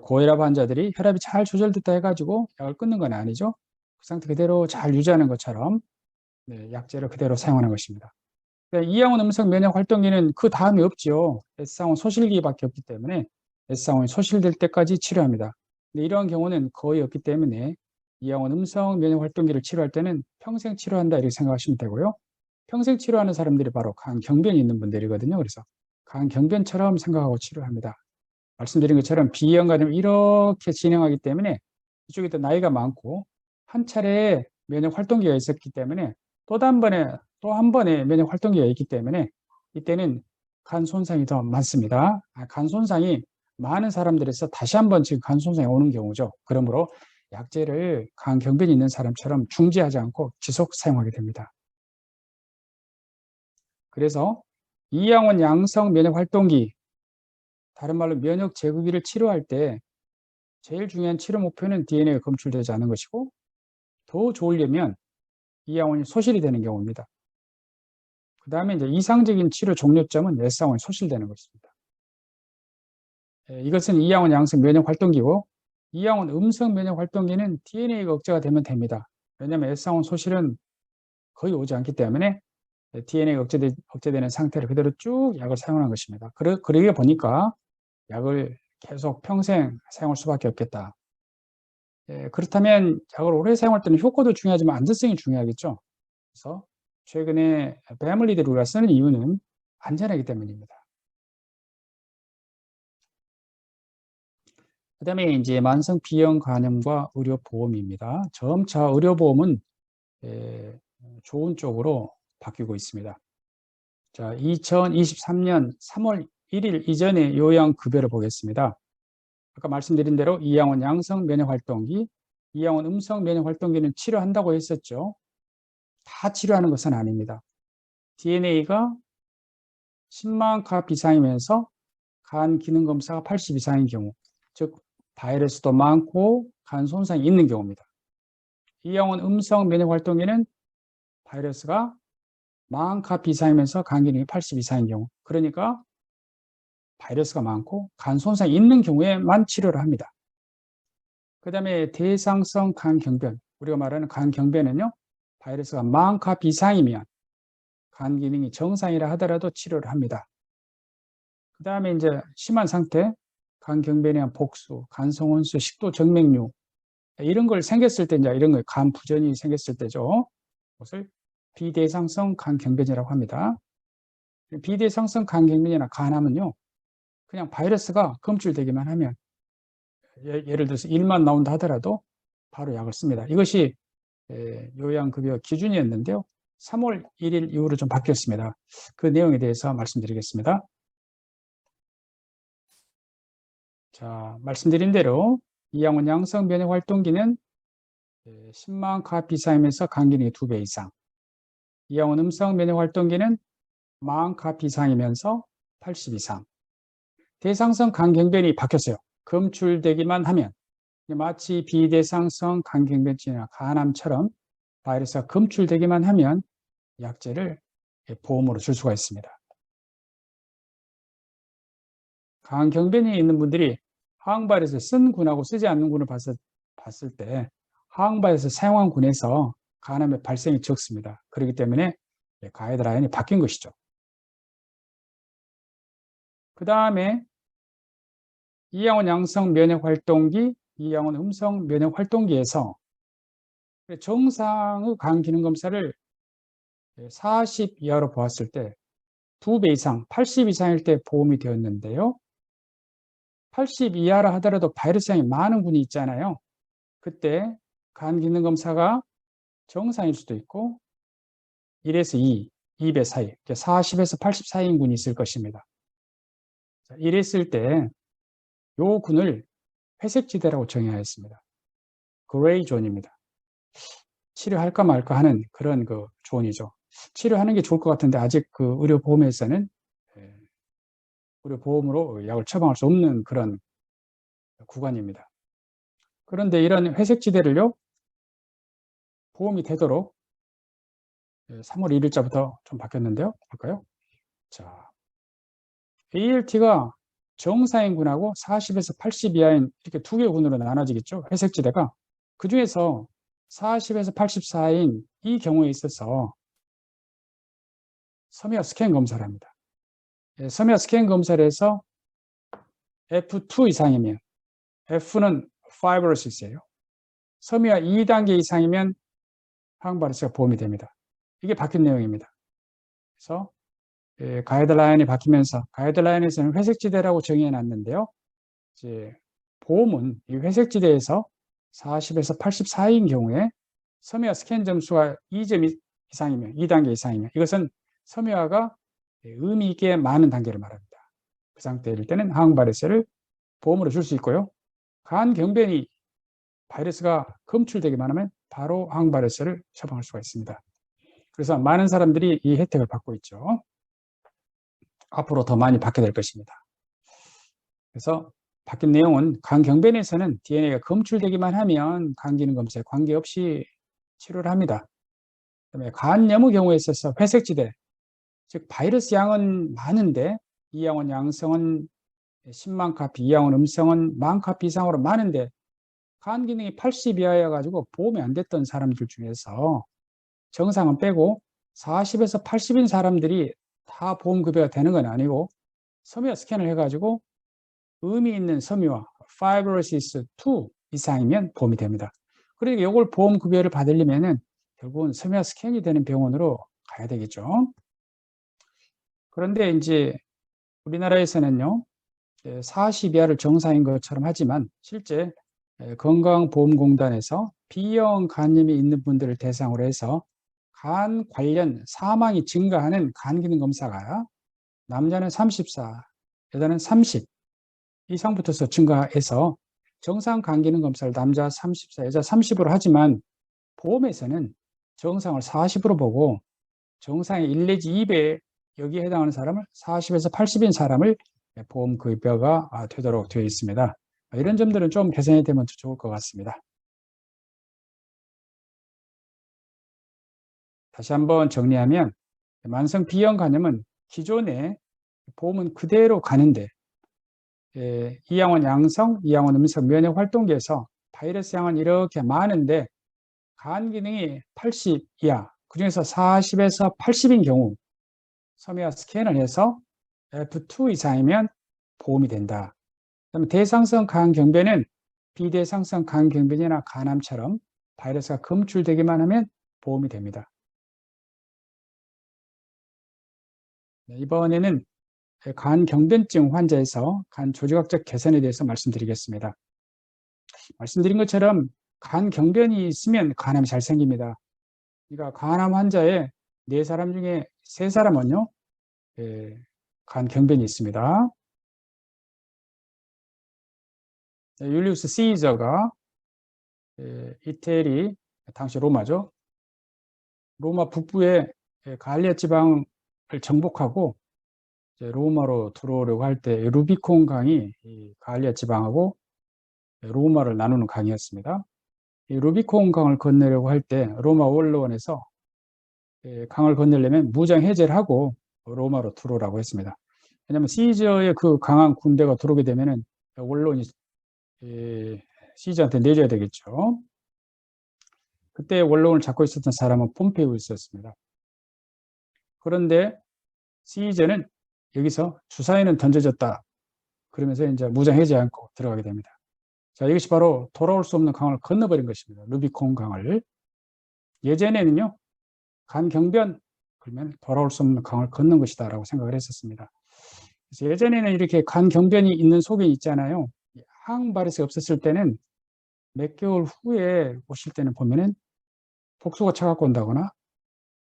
고혈압 환자들이 혈압이 잘 조절됐다 해가지고 약을 끊는 건 아니죠. 그 상태 그대로 잘 유지하는 것처럼 약제를 그대로 사용하는 것입니다. 이항원 음성 면역 활동기는 그 다음이 없죠. S항원 소실기밖에 없기 때문에 S항원이 소실될 때까지 치료합니다. 근데 이러한 경우는 거의 없기 때문에 이항원 음성 면역 활동기를 치료할 때는 평생 치료한다 이렇게 생각하시면 되고요. 평생 치료하는 사람들이 바로 간경변이 있는 분들이거든요. 그래서 간경변처럼 생각하고 치료합니다. 말씀드린 것처럼 비형간염 이렇게 진행하기 때문에 이쪽에 또 나이가 많고 한 차례 면역 활동기가 있었기 때문에 또 한 번의 면역 활동기가 있기 때문에 이때는 간 손상이 더 많습니다. 간 손상이 많은 사람들에서 다시 한번 지금 간 손상이 오는 경우죠. 그러므로 약제를 간경변이 있는 사람처럼 중지하지 않고 지속 사용하게 됩니다. 그래서 이항원 양성 면역 활동기, 다른 말로 면역 제거기를 치료할 때 제일 중요한 치료 목표는 DNA가 검출되지 않는 것이고 더 좋으려면 이항원이 소실이 되는 경우입니다. 그 다음에 이제 이상적인 치료 종료점은 S항원이 소실되는 것입니다. 이것은 이항원 양성 면역 활동기고 이항원 음성 면역 활동기는 DNA가 억제가 되면 됩니다. 왜냐하면 S항원 소실은 거의 오지 않기 때문에 DNA가 억제되는 상태를 그대로 쭉 약을 사용하는 것입니다. 그러게 보니까 약을 계속 평생 사용할 수밖에 없겠다. 그렇다면 약을 오래 사용할 때는 효과도 중요하지만 안전성이 중요하겠죠. 그래서 최근에 패밀리들이 우리가 쓰는 이유는 안전하기 때문입니다. 그 다음에 이제 만성 B형 간염과 의료보험입니다. 점차 의료보험은 좋은 쪽으로 바뀌고 있습니다. 자, 2023년 3월 1일 이전의 요양급여를 보겠습니다. 아까 말씀드린 대로 이항원 양성 면역활동기, 이항원 음성 면역활동기는 치료한다고 했었죠. 다 치료하는 것은 아닙니다. DNA가 10만 카 이상이면서 간 기능 검사가 80 이상인 경우, 즉 바이러스도 많고 간 손상이 있는 경우입니다. 이항원 음성 면역활동기는 바이러스가 10,000 카 이상이면서 간 기능이 80 이상인 경우, 그러니까 바이러스가 많고 간 손상이 있는 경우에만 치료를 합니다. 그 다음에 대상성 간경변, 우리가 말하는 간경변은요, 바이러스가 10,000 카 이상이면 간 기능이 정상이라 하더라도 치료를 합니다. 그 다음에 이제 심한 상태, 간경변에 의한 복수, 간성혼수, 식도 정맥류 이런 걸 생겼을 때 이제 이런 거 간 부전이 생겼을 때죠. 그것을 비대상성 간경변이라고 합니다. 비대상성 간경변이나 간암은요, 그냥 바이러스가 검출되기만 하면 예를 들어서 1만 나온다 하더라도 바로 약을 씁니다. 이것이 요양급여 기준이었는데요. 3월 1일 이후로 좀 바뀌었습니다. 그 내용에 대해서 말씀드리겠습니다. 자, 말씀드린 대로 이항원 양성 면역 활동기는 10만 카 이상이면서 간 기능이 2배 이상, 이항원 음성 면역 활동기는 10,000 카 이상이면서 80 이상. 대상성 간경변이 바뀌었어요. 검출되기만 하면 마치 비대상성 간경변증이나 간암처럼 바이러스가 검출되기만 하면 약제를 보험으로 줄 수가 있습니다. 간경변이 있는 분들이 항바이러스 쓴 군하고 쓰지 않는 군을 봤을 때 항바이러스 사용한 군에서 간암의 발생이 적습니다. 그렇기 때문에 가이드라인이 바뀐 것이죠. 그 다음에 이항원 양성 면역활동기, 이항원 음성 면역활동기에서 정상의 간 기능 검사를 40 이하로 보았을 때 2배 이상, 80 이상일 때 보험이 되었는데요. 80 이하라 하더라도 바이러스 양이 많은 군이 있잖아요. 그때 간 기능 검사가 정상일 수도 있고 1에서 2, 2배 사이, 40에서 80 사이인 군이 있을 것입니다. 이랬을 때 요 군을 회색지대라고 정의하였습니다. 그레이 존입니다. 치료할까 말까 하는 그런 그 존이죠. 치료하는 게 좋을 것 같은데 아직 그 의료보험에서는 의료보험으로 약을 처방할 수 없는 그런 구간입니다. 그런데 이런 회색지대를요, 보험이 되도록 3월 1일자부터 좀 바뀌었는데요. 볼까요? 자, ALT가 정상인 군하고 40에서 80 이하인 이렇게 두 개의 군으로 나눠지겠죠. 회색지대가. 그 중에서 40에서 80 사이인 이 경우에 있어서 섬유화 스캔 검사를 합니다. 섬유화 스캔 검사를 해서 F2 이상이면, F는 파이브로시스예요. 섬유화 2단계 이상이면 항바리스가 보험이 됩니다. 이게 바뀐 내용입니다. 그래서 가이드라인이 바뀌면서 가이드라인에서는 회색지대라고 정의해 놨는데요. 이제 보험은 이 회색지대에서 40에서 80 사이인 경우에 섬유화 스캔 점수가 2점 이상이면, 2단계 이상이면 이것은 섬유화가 의미 있게 많은 단계를 말합니다. 그 상태일 때는 항바리스를 보험으로 줄 수 있고요. 간 경변이 바이러스가 검출되기만 하면 바로 항바이러스를 처방할 수가 있습니다. 그래서 많은 사람들이 이 혜택을 받고 있죠. 앞으로 더 많이 받게 될 것입니다. 그래서 바뀐 내용은 간 경변에서는 DNA가 검출되기만 하면 간 기능 검사에 관계없이 치료를 합니다. 그다음에 간염의 경우에 있어서 회색지대, 즉 바이러스 양은 많은데 이양원 양성은 10만 카피, 이양원 음성은 10,000 카피 이상으로 많은데 간 기능이 80 이하여 가지고 보험이 안 됐던 사람들 중에서 정상은 빼고 40에서 80인 사람들이 다 보험 급여가 되는 건 아니고 섬유화 스캔을 해가지고 의미 있는 섬유화 파이브로시스 2 이상이면 보험이 됩니다. 그러니까 이걸 보험 급여를 받으려면은 결국은 섬유화 스캔이 되는 병원으로 가야 되겠죠. 그런데 이제 우리나라에서는요, 40 이하를 정상인 것처럼 하지만 실제 건강보험공단에서 B형 간염이 있는 분들을 대상으로 해서 간 관련 사망이 증가하는 간 기능 검사가 남자는 34, 여자는 30 이상부터서 증가해서 정상 간 기능 검사를 남자 34, 여자 30으로 하지만 보험에서는 정상을 40으로 보고 정상의 1 내지 2배 여기에 해당하는 사람을 40에서 80인 사람을 보험 급여가 되도록 되어 있습니다. 이런 점들은 좀 개선이 되면 좋을 것 같습니다. 다시 한번 정리하면 만성 B형 간염은 기존의 보험은 그대로 가는데 이양원 양성, 이양원 음성 면역 활동기에서 바이러스 양은 이렇게 많은데 간 기능이 80 이하, 그중에서 40에서 80인 경우 섬유화 스캔을 해서 F2 이상이면 보험이 된다. 그다음에 대상성 간경변은 비대상성 간경변이나 간암처럼 바이러스가 검출되기만 하면 보험이 됩니다. 이번에는 간경변증 환자에서 간 조직학적 개선에 대해서 말씀드리겠습니다. 말씀드린 것처럼 간경변이 있으면 간암이 잘 생깁니다. 그러니까 간암 환자의 4사람 중에 3사람은요, 간경변이 있습니다. 율리우스 시저가 이태리, 당시 로마죠. 로마 북부의 갈리아 지방을 정복하고 로마로 들어오려고 할 때 루비콘 강이 갈리아 지방하고 로마를 나누는 강이었습니다. 이 루비콘 강을 건너려고 할 때 로마 원로원에서 강을 건너려면 무장 해제를 하고 로마로 들어오라고 했습니다. 왜냐하면 시저의 그 강한 군대가 들어오게 되면은 원로원이 시저한테 내줘야 되겠죠. 그때 원로원을 잡고 있었던 사람은 폼페이우스였습니다. 그런데 시저는 여기서 주사위는 던져졌다. 그러면서 이제 무장 해제 않고 들어가게 됩니다. 자, 이것이 바로 돌아올 수 없는 강을 건너버린 것입니다. 루비콘 강을. 예전에는요, 간경변, 그러면 돌아올 수 없는 강을 건넌 것이다 라고 생각을 했었습니다. 그래서 예전에는 이렇게 간경변이 있는 속에 있잖아요. 항바이러스가 없었을 때는 몇 개월 후에 오실 때는 보면은 복수가 차갖고 온다거나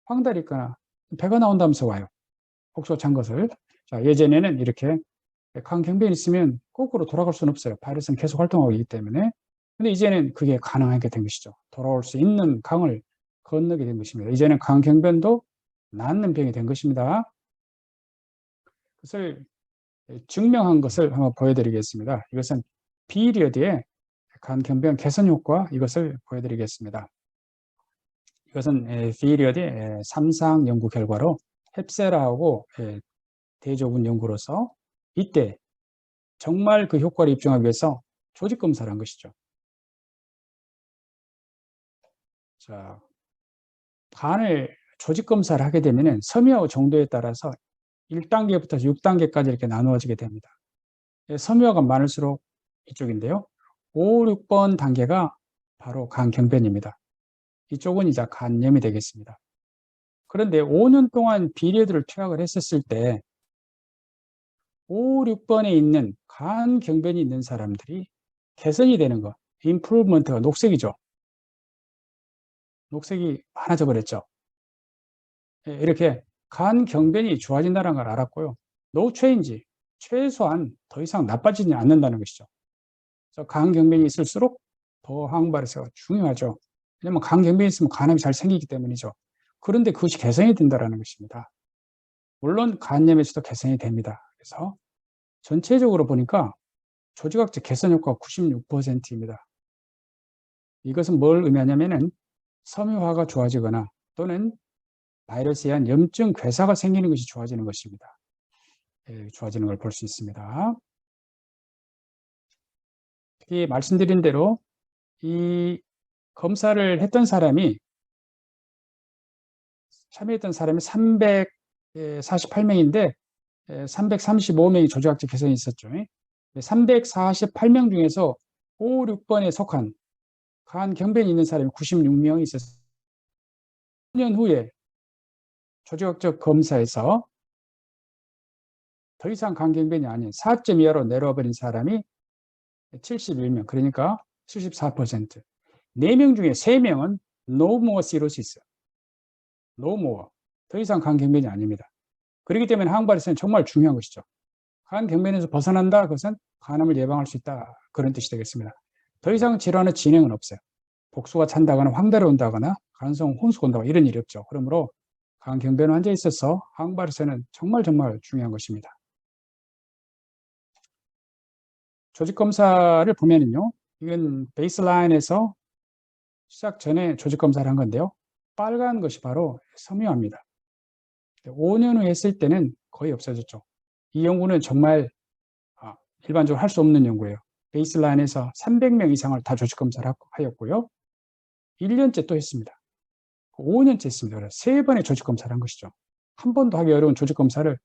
황달이 있거나 배가 나온다면서 와요. 복수가 찬 것을. 자, 예전에는 이렇게 강경변이 있으면 거꾸로 돌아갈 수는 없어요. 바이러스는 계속 활동하고 있기 때문에. 근데 이제는 그게 가능하게 된 것이죠. 돌아올 수 있는 강을 건너게 된 것입니다. 이제는 강경변도 낫는 병이 된 것입니다. 그것을 증명한 것을 한번 보여드리겠습니다. 이것은 비리어드의 간경변 개선 효과, 이것을 보여드리겠습니다. 이것은 비리어드의 3상 연구 결과로 헵세라하고 대조군 연구로서 이때 정말 그 효과를 입증하기 위해서 조직 검사를 한 것이죠. 자, 간을 조직 검사를 하게 되면 섬유화 정도에 따라서 1단계부터 6단계까지 이렇게 나누어지게 됩니다. 섬유화가 많을수록 이쪽인데요. 5, 6번 단계가 바로 간경변입니다. 이쪽은 이제 간염이 되겠습니다. 그런데 5년 동안 비리어드를 투약을 했었을 때 5, 6번에 있는 간경변이 있는 사람들이 개선이 되는 것, 임프루브먼트가 녹색이죠. 녹색이 많아져 버렸죠. 이렇게 간경변이 좋아진다는 걸 알았고요. No change, 최소한 더 이상 나빠지지 않는다는 것이죠. 그래서 간경변이 있을수록 더 항바르스가 중요하죠. 왜냐하면 간경변이 있으면 간암이 잘 생기기 때문이죠. 그런데 그것이 개선이 된다는 것입니다. 물론 간염에서도 개선이 됩니다. 그래서 전체적으로 보니까 조직학적 개선 효과가 96%입니다. 이것은 뭘 의미하냐면은 섬유화가 좋아지거나 또는 바이러스에 의한 염증 괴사가 생기는 것이 좋아지는 것입니다. 좋아지는 걸 볼 수 있습니다. 특히 말씀드린 대로 이 검사를 했던 사람이 참여했던 사람이 348명인데 335명이 조직학적 개선이 있었죠. 348명 중에서 5, 6번에 속한 간경변이 있는 사람이 96명이 있었습니다. 5년 후에 조직학적 검사에서 더 이상 간경변이 아닌 4점 이하로 내려와 버린 사람이 71명, 그러니까 74%. 4명 중에 3명은 no more cirrhosis, no more, 더 이상 간경변이 아닙니다. 그렇기 때문에 항바리스는 정말 중요한 것이죠. 간경변에서 벗어난다, 그것은 간암을 예방할 수 있다, 그런 뜻이 되겠습니다. 더 이상 질환의 진행은 없어요. 복수가 찬다거나 황달이 온다거나 간성 혼수가 온다거나 이런 일이 없죠. 그러므로 간경변 환자에 있어서 항바리스는 정말 중요한 것입니다. 조직검사를 보면은요, 이건 베이스라인에서 시작 전에 조직검사를 한 건데요. 빨간 것이 바로 섬유화입니다. 5년 후에 했을 때는 거의 없어졌죠. 이 연구는 정말 일반적으로 할 수 없는 연구예요. 베이스라인에서 300명 이상을 다 조직검사를 하였고요. 1년째 또 했습니다. 5년째 했습니다. 그래서 3번의 조직검사를 한 것이죠. 한 번도 하기 어려운 조직검사를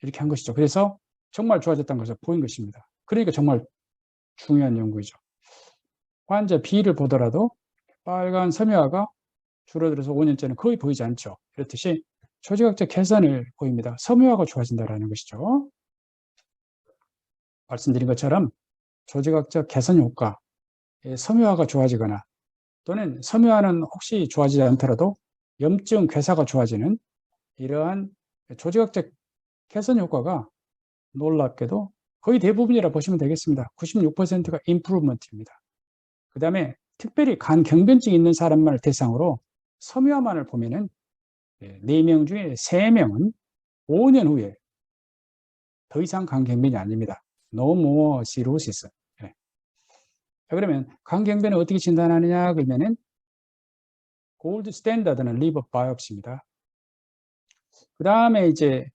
이렇게 한 것이죠. 그래서 정말 좋아졌다는 것을 보인 것입니다. 그러니까 정말 중요한 연구이죠. 환자 B를 보더라도 빨간 섬유화가 줄어들어서 5년째는 거의 보이지 않죠. 그렇듯이 조직학적 개선을 보입니다. 섬유화가 좋아진다는 것이죠. 말씀드린 것처럼 조직학적 개선 효과, 섬유화가 좋아지거나 또는 섬유화는 혹시 좋아지지 않더라도 염증 괴사가 좋아지는 이러한 조직학적 개선 효과가 놀랍게도 거의 대부분이라 보시면 되겠습니다. 96%가 임프루브먼트입니다. 그 다음에 특별히 간경변증이 있는 사람만을 대상으로 섬유화만을 보면은 4명 중에 3명은 5년 후에 더 이상 간경변이 아닙니다. No more cirrhosis. 네. 자, 그러면 간경변을 어떻게 진단하느냐 그러면은 골드 스탠다드는 리버 바이옵시입니다. 그 다음에 이제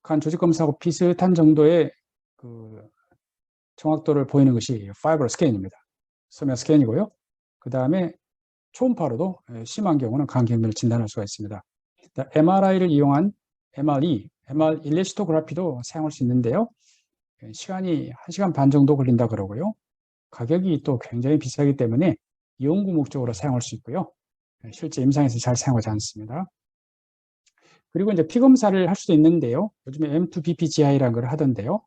간 조직 검사하고 비슷한 정도의 그 정확도를 보이는 것이 파이브로 스캔입니다. 섬유화 스캔이고요. 그 다음에 초음파로도 심한 경우는 간경변을 진단할 수가 있습니다. MRI를 이용한 MRE, MR 일레스토그래피도 사용할 수 있는데요. 시간이 1시간 반 정도 걸린다 그러고요. 가격이 또 굉장히 비싸기 때문에 연구 목적으로 사용할 수 있고요. 실제 임상에서 잘 사용하지 않습니다. 그리고 이제 피검사를 할 수도 있는데요. 요즘에 M2BPGI라는 걸 하던데요.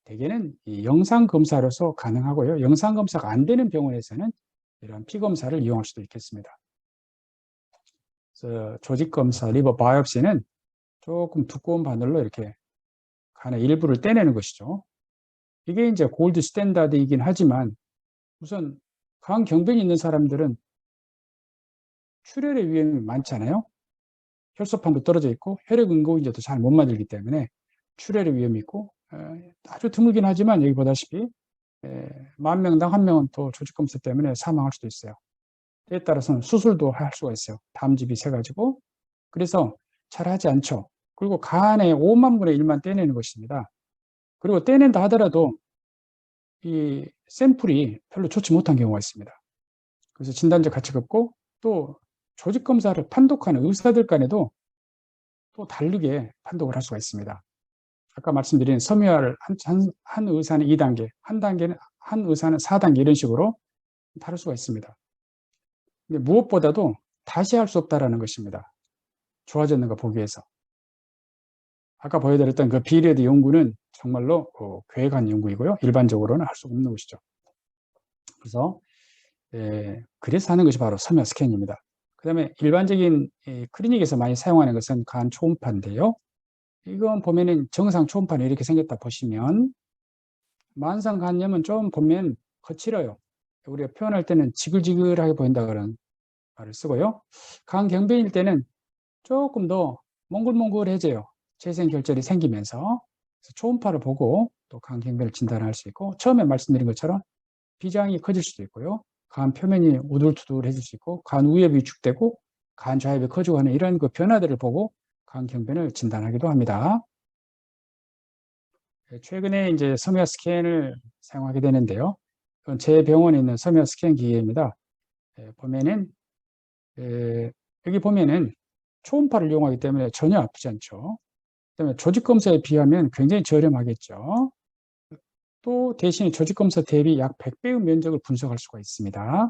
대개는 이 영상 검사로서 가능하고요. 영상 검사가 안 되는 병원에서는 이런 피 검사를 이용할 수도 있겠습니다. 그래서 조직 검사, 리버 바이옵시는 조금 두꺼운 바늘로 이렇게 간의 일부를 떼내는 것이죠. 이게 이제 골드 스탠다드이긴 하지만 우선 간경변이 있는 사람들은 출혈의 위험이 많잖아요. 혈소판도 떨어져 있고 혈액 응고인자도 잘 못 만들기 때문에 출혈의 위험이 있고 아주 드물긴 하지만 여기 보다시피 10,000명당 1명은 또 조직검사 때문에 사망할 수도 있어요. 때에 따라서는 수술도 할 수가 있어요. 담즙이 새가지고. 그래서 잘 하지 않죠. 그리고 간의 5만 분의 1만 떼내는 것입니다. 그리고 떼낸다 하더라도 이 샘플이 별로 좋지 못한 경우가 있습니다. 그래서 진단적 가치가 없고 또 조직검사를 판독하는 의사들 간에도 또 다르게 판독을 할 수가 있습니다. 아까 말씀드린 섬유화를 한 의사는 2단계, 한 의사는 4단계 이런 식으로 다를 수가 있습니다. 근데 무엇보다도 다시 할 수 없다는 것입니다. 좋아졌는 거 보기 위해서. 아까 보여드렸던 그 비리어드 연구는 정말로 계획한 연구이고요. 일반적으로는 할 수 없는 것이죠. 그래서 그래서 하는 것이 바로 섬유화 스캔입니다. 그 다음에 일반적인 클리닉에서 많이 사용하는 것은 간 초음파인데요. 이건 보면은 정상 초음파는 이렇게 생겼다 보시면 만성 간염은 좀 보면 거칠어요. 우리가 표현할 때는 지글지글하게 보인다 그런 말을 쓰고요. 간경변일 때는 조금 더 몽글몽글해져요. 재생결절이 생기면서 초음파를 보고 또 간경변을 진단할 수 있고 처음에 말씀드린 것처럼 비장이 커질 수도 있고요. 간 표면이 우둘투둘해질 수 있고 간 위협이 위축되고 간 좌엽이 커지고 하는 이런 그 변화들을 보고 간경변을 진단하기도 합니다. 최근에 이제 섬유화 스캔을 사용하게 되는데요. 제 병원에 있는 섬유화 스캔 기계입니다. 보면은 여기 보면은 초음파를 이용하기 때문에 전혀 아프지 않죠. 그다음에 조직 검사에 비하면 굉장히 저렴하겠죠. 또 대신에 조직 검사 대비 약 100배의 면적을 분석할 수가 있습니다.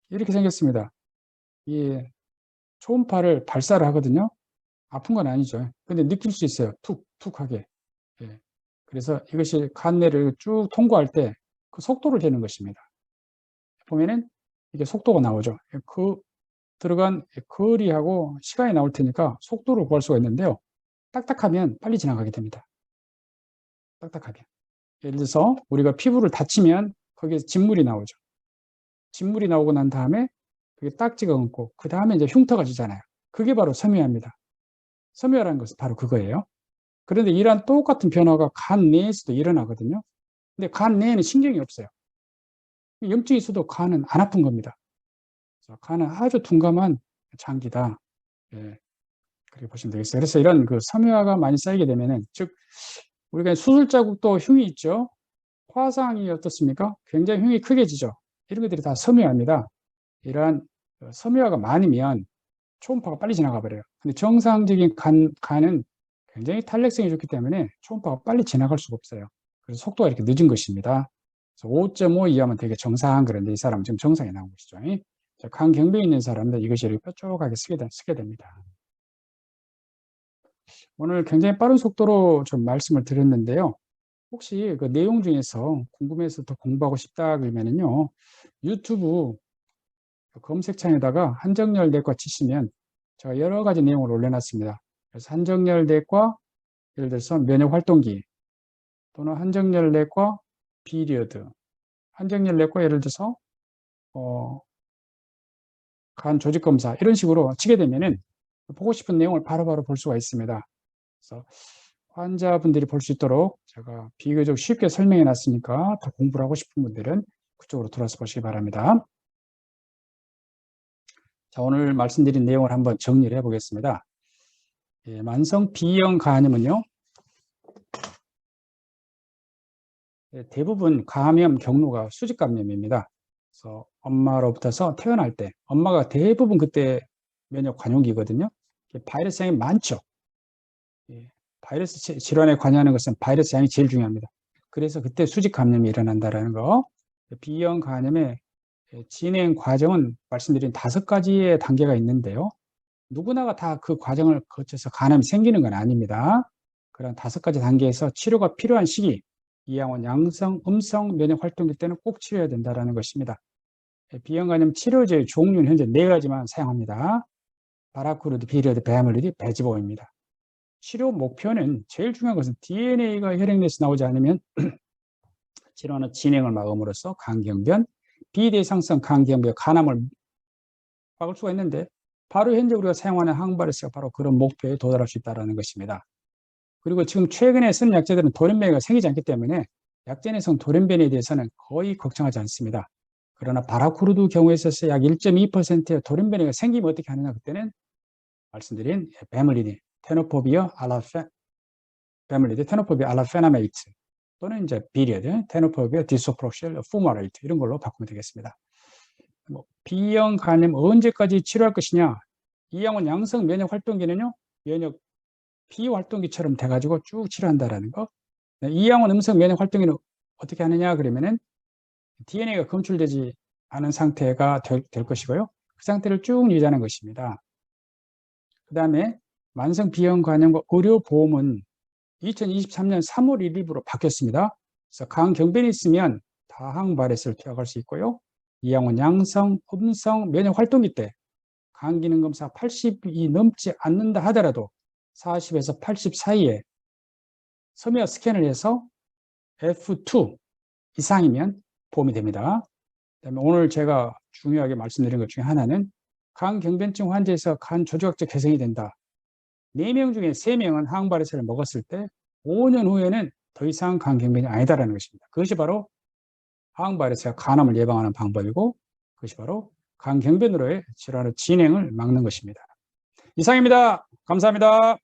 이렇게 생겼습니다. 이 초음파를 발사를 하거든요. 아픈 건 아니죠. 근데 느낄 수 있어요. 툭툭하게. 예. 그래서 이것이 간내를 쭉 통과할 때 그 속도를 재는 것입니다. 보면은 이게 속도가 나오죠. 그 들어간 거리하고 시간이 나올 테니까 속도를 구할 수가 있는데요. 딱딱하면 빨리 지나가게 됩니다. 딱딱하게. 예를 들어서 우리가 피부를 다치면 거기에서 진물이 나오죠. 진물이 나오고 난 다음에 그게 딱지가 얹고 그 다음에 이제 흉터가 지잖아요. 그게 바로 섬유화입니다. 섬유화라는 것은 바로 그거예요. 그런데 이러한 똑같은 변화가 간 내에서도 일어나거든요. 근데 간 내에는 신경이 없어요. 염증이 있어도 간은 안 아픈 겁니다. 간은 아주 둔감한 장기다. 예, 그렇게 보시면 되겠어요. 그래서 이런 그 섬유화가 많이 쌓이게 되면은, 즉, 우리가 수술 자국도 흉이 있죠. 화상이 어떻습니까? 굉장히 흉이 크게 지죠. 이런 것들이 다 섬유화입니다. 이러한 섬유화가 많으면 초음파가 빨리 지나가 버려요. 근데 정상적인 간은 굉장히 탄력성이 좋기 때문에 초음파가 빨리 지나갈 수가 없어요. 그래서 속도가 이렇게 늦은 것입니다. 5.5 이하면 되게 정상. 그런데 이 사람은 지금 정상에 나온 것이죠. 간경변이 있는 사람은 이것이 이렇게 뾰족하게 쓰게 됩니다. 오늘 굉장히 빠른 속도로 좀 말씀을 드렸는데요. 혹시 그 내용 중에서 궁금해서 더 공부하고 싶다 그러면은요, 유튜브 검색창에다가 한정열 내과 치시면 제가 여러 가지 내용을 올려놨습니다. 그래서 한정열 내과, 예를 들어서 면역활동기, 또는 한정열 내과 비리어드, 한정열 내과 예를 들어서 간 조직 검사 이런 식으로 치게 되면은 보고 싶은 내용을 바로바로 볼 수가 있습니다. 그래서 환자분들이 볼 수 있도록 제가 비교적 쉽게 설명해 놨으니까 더 공부를 하고 싶은 분들은 그쪽으로 들어와서 보시기 바랍니다. 자, 오늘 말씀드린 내용을 한번 정리를 해 보겠습니다. 만성 B형 간염은요, 대부분 감염 경로가 수직 감염입니다. 그래서 엄마로부터서 태어날 때, 엄마가 대부분 그때 면역 관용기거든요. 바이러스 양이 많죠. 바이러스 질환에 관여하는 것은 바이러스 양이 제일 중요합니다. 그래서 그때 수직 감염이 일어난다는 거. B형 간염의 진행 과정은 말씀드린 5가지의 단계가 있는데요. 누구나가 다 그 과정을 거쳐서 간암이 생기는 건 아닙니다. 그런 5가지 단계에서 치료가 필요한 시기, 이양원 양성, 음성 면역 활동기 때는 꼭 치료해야 된다는 것입니다. B형 간염 치료제의 종류는 현재 4가지만 사용합니다. 바라크루드, 비리어드, 베아밀리드, 베지보입니다. 치료 목표는 제일 중요한 것은 DNA가 혈액내에서 나오지 않으면 질환의 진행을 막음으로써 간경변, 비대상성 간경변, 간암을 막을 수가 있는데 바로 현재 우리가 사용하는 항바이러스가 바로 그런 목표에 도달할 수 있다는 것입니다. 그리고 지금 최근에 쓰는 약제들은 돌연변이가 생기지 않기 때문에 약제 내성 돌연변이에 대해서는 거의 걱정하지 않습니다. 그러나 바라크루드 경우에 있어서 약 1.2%의 돌연변이가 생기면 어떻게 하느냐, 그때는 말씀드린 베밀리드, 테노포비아 알라페나메이트 또는 이제 비리어드, 테노포비아 디소프록실 푸마레이트 이런 걸로 바꾸면 되겠습니다. B형 간염 언제까지 치료할 것이냐? E형은 양성 면역 활동기는요, 면역 비활동기처럼 돼가지고 쭉 치료한다라는 거. E형은 음성 면역 활동기는 어떻게 하느냐? 그러면은 DNA가 검출되지 않은 상태가 될 것이고요. 그 상태를 쭉 유지하는 것입니다. 그 다음에 만성 B형 간염과 의료보험은 2023년 3월 1일부로 바뀌었습니다. 그래서 간경변이 있으면 다항바이러스를 투약할 수 있고요. E형은 양성, 음성 면역 활동기 때 간기능 검사 80이 넘지 않는다 하더라도 40에서 80 사이에 섬유화 스캔을 해서 F2 이상이면 보험이 됩니다. 그다음에 오늘 제가 중요하게 말씀드린 것 중에 하나는 간경변증 환자에서 간 조직학적 개선이 된다. 4명 중에 3명은 항바이러스를 먹었을 때 5년 후에는 더 이상 간경변이 아니다라는 것입니다. 그것이 바로 항바이러스가 간암을 예방하는 방법이고 그것이 바로 간경변으로의 질환의 진행을 막는 것입니다. 이상입니다. 감사합니다.